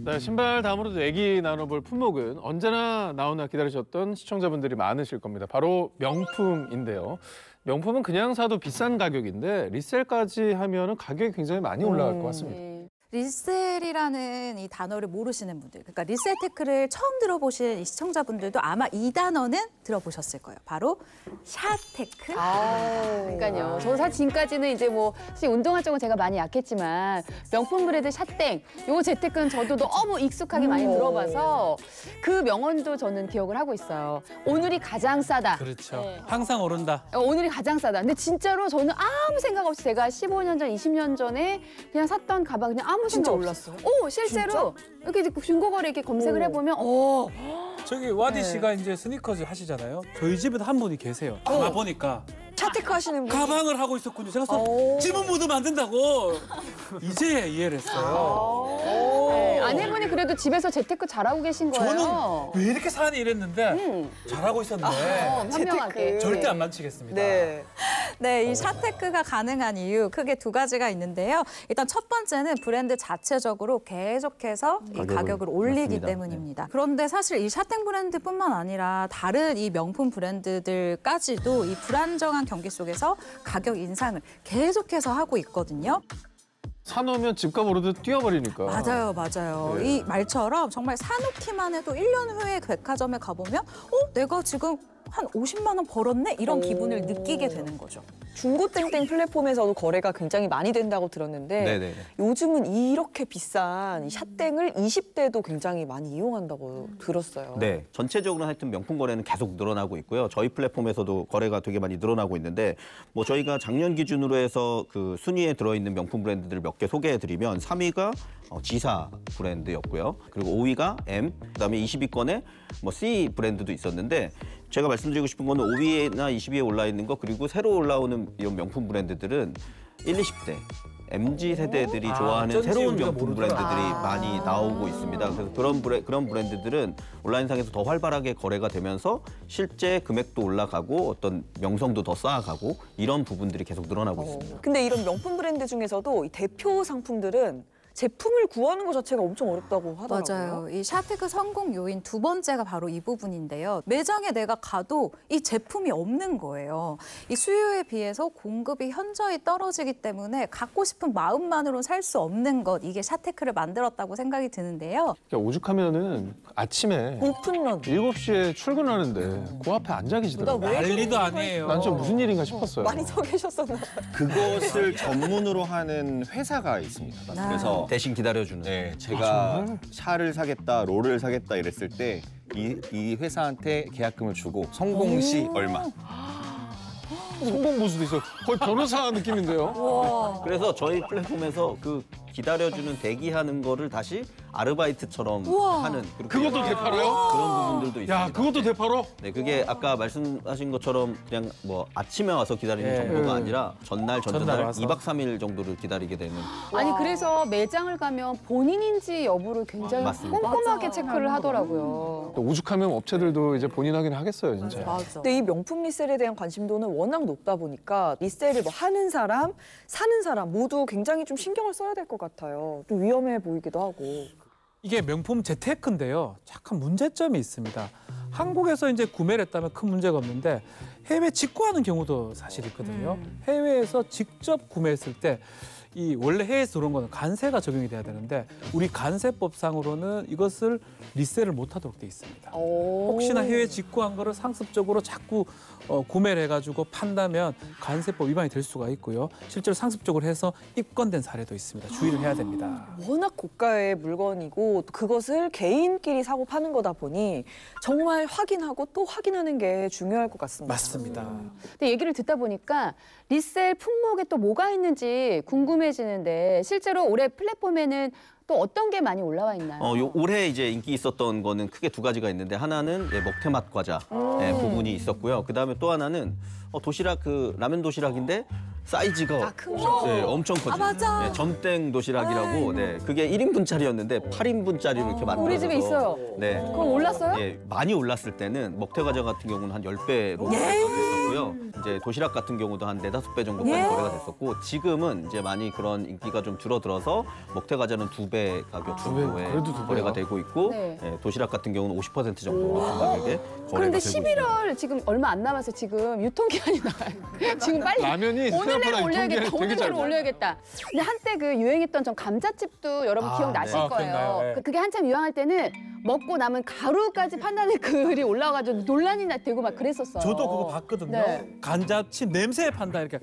네, 신발 다음으로도 얘기 나눠볼 품목은 언제나 나오나 기다리셨던 시청자분들이 많으실 겁니다. 바로 명품인데요. 명품은 그냥 사도 비싼 가격인데 리셀까지 하면은 가격이 굉장히 많이 올라갈 것 같습니다. 리셀이라는 이 단어를 모르시는 분들, 그러니까 리셀 테크를 처음 들어보신 이 시청자분들도 아마 이 단어는 들어보셨을 거예요. 바로 샤테크. 그러니까요. 저 사실 지금까지는 이제 뭐 사실 운동화 쪽은 제가 많이 약했지만 명품 브랜드 샤땡, 요 재테크는 저도 너무 익숙하게 많이 들어봐서 그 명언도 저는 기억을 하고 있어요. 오늘이 가장 싸다. 그렇죠. 네. 항상 오른다. 오늘이 가장 싸다. 근데 진짜로 저는 아무 생각 없이 제가 15년 전, 20년 전에 그냥 샀던 가방 그냥 아무 생각 없이. 올랐어요? 오, 실제로 이렇게 중고거래 이렇게 검색을 해보면 저기 와디 씨가 이제 스니커즈 하시잖아요. 저희 집에도 한 분이 계세요. 와 보니까 차테크 하시는 분이 가방을 하고 있었군요. 제가 집은 모두 만든다고 이제 이해를 했어요. 네, 아내분이 그래도 집에서 재테크 잘하고 계신 거예요. 저는 왜 이렇게 사니 이랬는데 잘하고 있었는데 현명하게. 절대 안 만치겠습니다. 네. 네, 이 샤테크가 가능한 이유 크게 두 가지가 있는데요. 일단 첫 번째는 브랜드 자체적으로 계속해서 이 가격을 올리기 맞습니다. 때문입니다. 그런데 사실 이 샤텍 브랜드뿐만 아니라 다른 이 명품 브랜드들까지도 이 불안정한 경기 속에서 가격 인상을 계속해서 하고 있거든요. 사놓으면 집값 오르듯 뛰어버리니까. 맞아요. 네. 이 말처럼 정말 사놓기만 해도 1년 후에 백화점에 가보면 내가 지금 한 50만 원 벌었네? 이런 기분을 느끼게 되는 거죠. 중고 땡땡 플랫폼에서도 거래가 굉장히 많이 된다고 들었는데 네네. 요즘은 이렇게 비싼 이 샷땡을 20대도 굉장히 많이 이용한다고 들었어요. 네, 전체적으로 하여튼 명품 거래는 계속 늘어나고 있고요. 저희 플랫폼에서도 거래가 되게 많이 늘어나고 있는데 뭐 저희가 작년 기준으로 해서 그 순위에 들어있는 명품 브랜드들 몇 개 소개해드리면 3위가 지사 브랜드였고요. 그리고 5위가 M, 그다음에 20위권에 뭐 C 브랜드도 있었는데 제가 말씀드리고 싶은 거는 5위나 20위에 올라 있는 거 그리고 새로 올라오는 이런 명품 브랜드들은 1, 20대 MZ 세대들이 좋아하는 어쩐지 새로운 우리가 명품 모르더라. 브랜드들이 많이 나오고 있습니다. 그래서 그런 브랜드들은 온라인상에서 더 활발하게 거래가 되면서 실제 금액도 올라가고 어떤 명성도 더 쌓아가고 이런 부분들이 계속 늘어나고 있습니다. 근데 이런 명품 브랜드 중에서도 이 대표 상품들은 제품을 구하는 것 자체가 엄청 어렵다고 하더라고요. 맞아요. 이 샤테크 성공 요인 두 번째가 바로 이 부분인데요. 매장에 내가 가도 이 제품이 없는 거예요. 이 수요에 비해서 공급이 현저히 떨어지기 때문에 갖고 싶은 마음만으로는 살 수 없는 것, 이게 샤테크를 만들었다고 생각이 드는데요. 그러니까 오죽하면은 아침에 오픈런. 7시에 출근하는데 그 앞에 앉아 계시더라고요. 난리도 아니에요. 난 좀 무슨 일인가 싶었어요. 많이 서 계셨었나 봐요. 그것을 전문으로 하는 회사가 있습니다. 그래서 대신 기다려주는. 네, 제가 샤를 사겠다, 롤을 사겠다 이랬을 때 이 회사한테 계약금을 주고 성공 시 얼마. 성공 보수도 있어. 거의 변호사 느낌인데요. 그래서 저희 플랫폼에서 그 기다려주는 대기하는 거를 다시 아르바이트처럼 하는 그것도 되팔아요? 그런 부분들도 있습니다. 야, 그것도 되팔어? 네, 그게 아까 말씀하신 것처럼 그냥 뭐 아침에 와서 기다리는 정도가 아니라 전날, 전전날 와서. 2박 3일 정도를 기다리게 되는. 아니 그래서 매장을 가면 본인인지 여부를 굉장히 맞습니다. 꼼꼼하게 체크를 하더라고요. 또 오죽하면 업체들도 이제 본인 확인 하겠어요, 진짜. 맞아. 근데 이 명품 리셀에 대한 관심도는 워낙 높다 보니까 리셀을 뭐 하는 사람, 사는 사람 모두 굉장히 좀 신경을 써야 될 것 같아요. 좀 위험해 보이기도 하고. 이게 명품 재테크인데요. 약간 문제점이 있습니다. 한국에서 이제 구매를 했다면 큰 문제가 없는데 해외 직구하는 경우도 사실 있거든요. 해외에서 직접 구매했을 때 이 원래 해외에서 들어온 거는 관세가 적용이 돼야 되는데 우리 관세법상으로는 이것을 리셀을 못하도록 돼 있습니다. 혹시나 해외 직구한 거를 상습적으로 자꾸 구매를 해가지고 판다면 관세법 위반이 될 수가 있고요. 실제로 상습적으로 해서 입건된 사례도 있습니다. 주의를 해야 됩니다. 워낙 고가의 물건이고 그것을 개인끼리 사고 파는 거다 보니 정말 확인하고 또 확인하는 게 중요할 것 같습니다. 맞습니다. 근데 얘기를 듣다 보니까 리셀 품목에 또 뭐가 있는지 궁금해지는데 실제로 올해 플랫폼에는 또 어떤 게 많이 올라와 있나요? 올해 이제 인기 있었던 거는 크게 두 가지가 있는데 하나는 먹태맛 과자 부분이 있었고요. 그다음에 또 하나는 도시락 라면 도시락인데 사이즈가 엄청 커진 맞아. 점땡 도시락이라고 그게 1인분짜리였는데 8인분짜리로 이렇게 만들어서 우리 집에 있어요. 네. 그럼 올랐어요? 많이 올랐을 때는 먹태 과자 같은 경우는 한 10배로 됐었고요. 됐었고요. 이제 도시락 같은 경우도 한 4-5배 정도까지 예. 거래가 됐었고 지금은 이제 많이 그런 인기가 좀 줄어들어서 먹태 과자는 2배 가격 정도에 그래도 2배야. 거래가 되고 있고 네. 예, 도시락 같은 경우는 50% 정도 같은 가격에 거래가 그런데 되고 있습니다. 11월 지금 얼마 안 남아서 지금 유통기한이 나와요. 지금 빨리 라면이 오늘 내로 생각보다 올려야겠다. 유통기한이 오늘 되게 내로 짧아요. 올려야겠다. 근데 한때 그 유행했던 전 감자칩도 여러분 아, 기억나실 네. 거예요. 기억나요. 네. 그게 한참 유행할 때는 먹고 남은 가루까지 판다는 글이 올라와가지고 논란이 되고 막 그랬었어요. 저도 그거 봤거든요. 네. 간자칩 냄새에 판다 이렇게.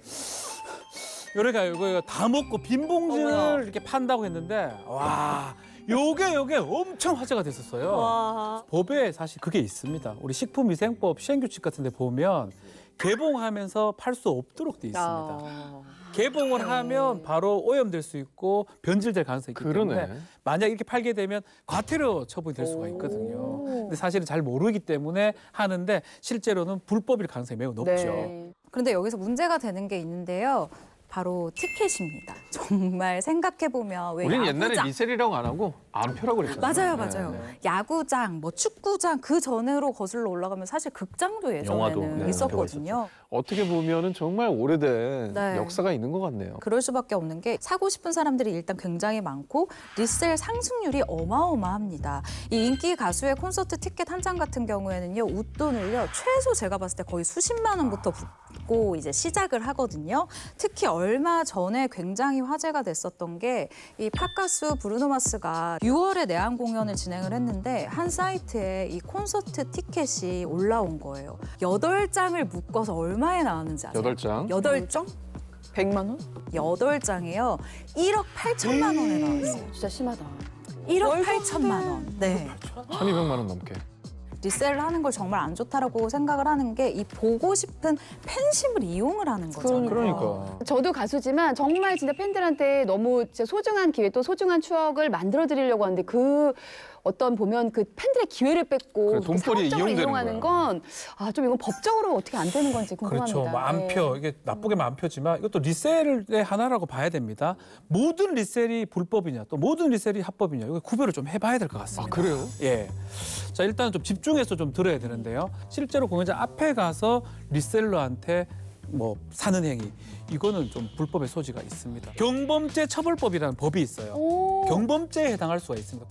요래가 이거 다 먹고 빈 봉지를 어머나. 이렇게 판다고 했는데 와 요게 엄청 화제가 됐었어요. 와. 법에 사실 그게 있습니다. 우리 식품위생법 시행규칙 같은 데 보면 개봉하면서 팔 수 없도록 돼 있습니다. 아. 개봉을 하면 바로 오염될 수 있고 변질될 가능성이 있기 그러네. 때문에 만약 이렇게 팔게 되면 과태료 처분이 될 수가 있거든요. 근데 사실은 잘 모르기 때문에 하는데 실제로는 불법일 가능성이 매우 높죠. 네. 그런데 여기서 문제가 되는 게 있는데요. 바로 티켓입니다. 정말 생각해보면 왜 우리는 옛날에 야구장, 리셀이라고 안 하고 암표라고 그랬잖아요. 맞아요. 네. 야구장, 뭐 축구장 그 전으로 거슬러 올라가면 사실 극장도 영화도, 예전에는 네, 있었거든요. 어떻게 보면은 정말 오래된 네. 역사가 있는 것 같네요. 그럴 수밖에 없는 게 사고 싶은 사람들이 일단 굉장히 많고 리셀 상승률이 어마어마합니다. 이 인기 가수의 콘서트 티켓 한 장 같은 경우에는요. 웃돈을요. 최소 제가 봤을 때 거의 수십만 원부터 붓고 이제 시작을 하거든요. 특히 얼마 전에 굉장히 화제가 됐었던 게 이 팝가수 브루노 마스가 6월에 내한 공연을 진행을 했는데 한 사이트에 이 콘서트 티켓이 올라온 거예요. 8장을 묶어서 얼마에 나왔는지 아세요? 8장. 8장? 100만 원? 8장이요. 1억 8천만 원에 나왔어요. 진짜 심하다. 1억 8천만 원. 네. 1,200만 원 넘게. 리셀을 하는 걸 정말 안 좋다라고 생각을 하는 게 이 보고 싶은 팬심을 이용을 하는 거잖아요. 그러니까. 저도 가수지만 정말 진짜 팬들한테 너무 진짜 소중한 기회 또 소중한 추억을 만들어 드리려고 하는데 그 어떤 보면 그 팬들의 기회를 뺏고 그래, 그렇게 돈벌이에 상업적으로 이용되는 이용하는 거야. 건 아, 좀 이건 법적으로 어떻게 안 되는 건지 궁금합니다. 그렇죠. 뭐 암표 이게 나쁘게 암표지만 이것도 리셀의 하나라고 봐야 됩니다. 모든 리셀이 불법이냐 또 모든 리셀이 합법이냐 이거 구별을 좀 해봐야 될 것 같습니다. 아, 그래요? 예. 자 일단 좀 집중해서 좀 들어야 되는데요. 실제로 공연장 앞에 가서 리셀러한테 뭐 사는 행위 이거는 좀 불법의 소지가 있습니다. 경범죄 처벌법이라는 법이 있어요. 오. 경범죄에 해당할 수가 있습니다.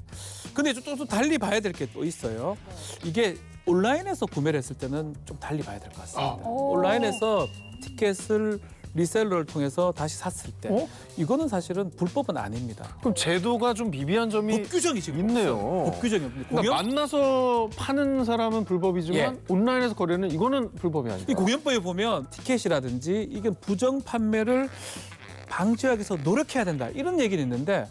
근데 또 달리 봐야 될 게 또 있어요. 이게 온라인에서 구매를 했을 때는 좀 달리 봐야 될 것 같습니다. 온라인에서 티켓을 리셀러를 통해서 다시 샀을 때 이거는 사실은 불법은 아닙니다. 그럼 제도가 좀 미비한 점이 법 규정이 지금 있네요. 없어요. 법 규정이 없는데 그러니까 만나서 파는 사람은 불법이지만 예. 온라인에서 거래는 이거는 불법이 아니다. 이 공연법에 보면 티켓이라든지 이게 부정 판매를 방지하기 위해서 노력해야 된다 이런 얘기는 있는데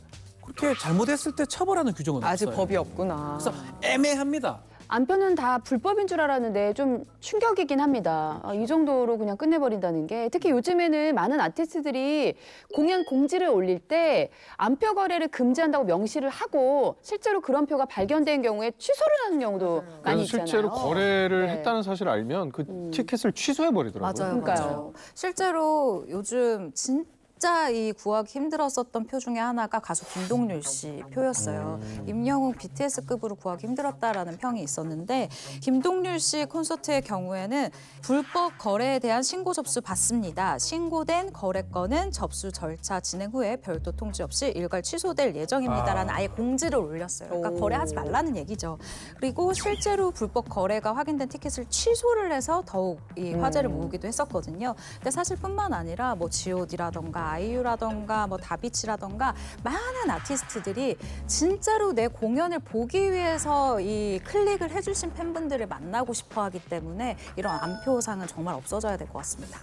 그렇게 잘못했을 때 처벌하는 규정은 아직 없어요. 법이 없구나. 그래서 애매합니다. 안표는 다 불법인 줄 알았는데 좀 충격이긴 합니다. 아, 이 정도로 그냥 끝내버린다는 게 특히 요즘에는 많은 아티스트들이 공연 공지를 올릴 때 안표 거래를 금지한다고 명시를 하고 실제로 그런 표가 발견된 경우에 취소를 하는 경우도 많이 그래서 있잖아요. 실제로 거래를 네. 했다는 사실을 알면 그 티켓을 취소해 버리더라고요. 맞아요, 그러니까요. 맞아요. 실제로 요즘 진짜 이 구하기 힘들었었던 표 중에 하나가 가수 김동률 씨 표였어요. 임영웅 BTS급으로 구하기 힘들었다라는 평이 있었는데 김동률 씨 콘서트의 경우에는 불법 거래에 대한 신고 접수 받습니다. 신고된 거래건은 접수 절차 진행 후에 별도 통지 없이 일괄 취소될 예정입니다라는 아예 공지를 올렸어요. 그러니까 오. 거래하지 말라는 얘기죠. 그리고 실제로 불법 거래가 확인된 티켓을 취소를 해서 더욱 이 화제를 모으기도 했었거든요. 근데 사실 뿐만 아니라 뭐 G.O.D라던가 아이유라던가 뭐 다비치라던가 많은 아티스트들이 진짜로 내 공연을 보기 위해서 이 클릭을 해주신 팬분들을 만나고 싶어하기 때문에 이런 안표상은 정말 없어져야 될 것 같습니다.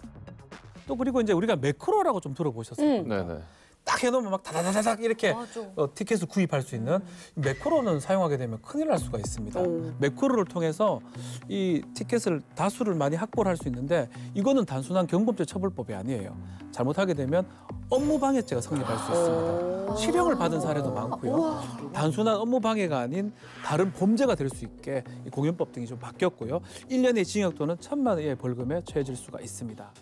또 그리고 이제 우리가 매크로라고 좀 들어보셨어요. 네네. 딱 해놓으면 막 다다다닥 이렇게 티켓을 구입할 수 있는 매크로는 사용하게 되면 큰일 날 수가 있습니다. 매크로를 통해서 이 티켓을 다수를 많이 확보를 할 수 있는데 이거는 단순한 경범죄 처벌법이 아니에요. 잘못하게 되면 업무방해죄가 성립할 수 있습니다. 실형을 받은 사례도 많고요. 단순한 업무방해가 아닌 다른 범죄가 될 수 있게 이 공연법 등이 좀 바뀌었고요. 1년의 징역 또는 1,000만 원의 벌금에 처해질 수가 있습니다.